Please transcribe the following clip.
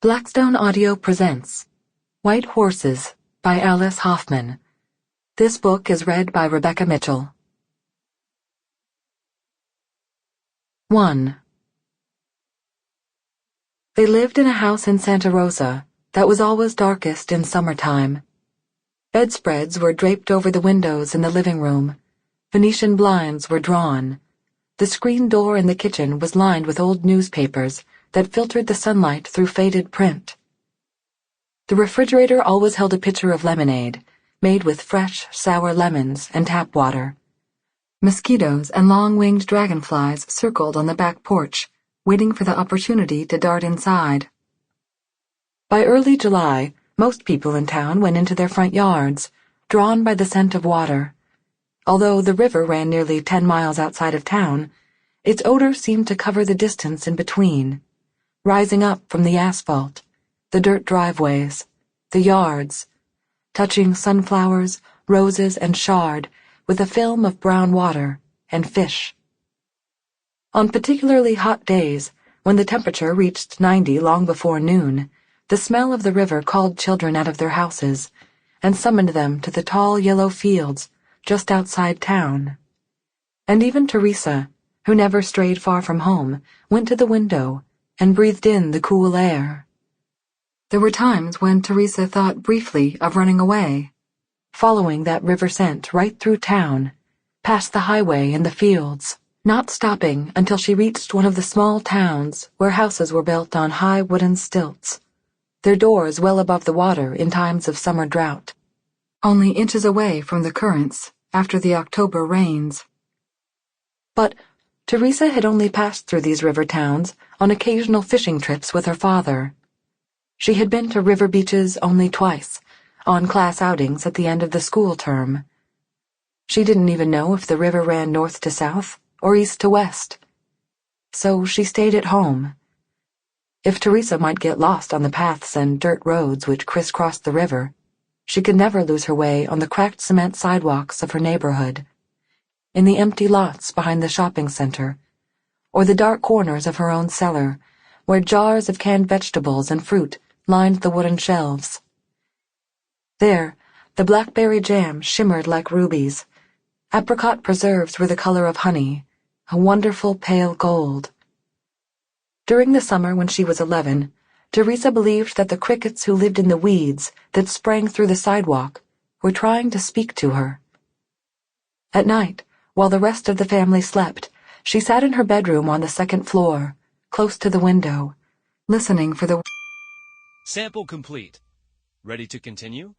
Blackstone Audio presents White Horses by Alice Hoffman. This book is read by Rebecca Mitchell. 1. They lived in a house in Santa Rosa that was always darkest in summertime. Bedspreads were draped over the windows in the living room. Venetian blinds were drawn. The screen door in the kitchen was lined with old newspapers that filtered the sunlight through faded print. The refrigerator always held a pitcher of lemonade, made with fresh, sour lemons and tap water. Mosquitoes and long-winged dragonflies circled on the back porch, waiting for the opportunity to dart inside. By early July, most people in town went into their front yards, drawn by the scent of water. Although the river ran nearly 10 miles outside of town, its odor seemed to cover the distance in between, rising up from the asphalt, the dirt driveways, the yards, touching sunflowers, roses, and shard with a film of brown water and fish. On particularly hot days, when the temperature reached 90 long before noon, the smell of the river called children out of their houses and summoned them to the tall yellow fields just outside town. And even Teresa, who never strayed far from home, went to the window and breathed in the cool air. There were times when Teresa thought briefly of running away, following that river scent right through town, past the highway and the fields, not stopping until she reached one of the small towns where houses were built on high wooden stilts, their doors well above the water in times of summer drought, only inches away from the currents after the October rains. But Teresa had only passed through these river towns on occasional fishing trips with her father. She had been to river beaches only twice, on class outings at the end of the school term. She didn't even know if the river ran north to south or east to west. So she stayed at home. If Teresa might get lost on the paths and dirt roads which crisscrossed the river, she could never lose her way on the cracked cement sidewalks of her neighborhood, in the empty lots behind the shopping center, or the dark corners of her own cellar, where jars of canned vegetables and fruit lined the wooden shelves. There, the blackberry jam shimmered like rubies. Apricot preserves were the color of honey, a wonderful pale gold. During the summer when she was 11, Teresa believed that the crickets who lived in the weeds that sprang through the sidewalk were trying to speak to her. At night, while the rest of the family slept, she sat in her bedroom on the second floor, close to the window, listening for the... Sample complete. Ready to continue?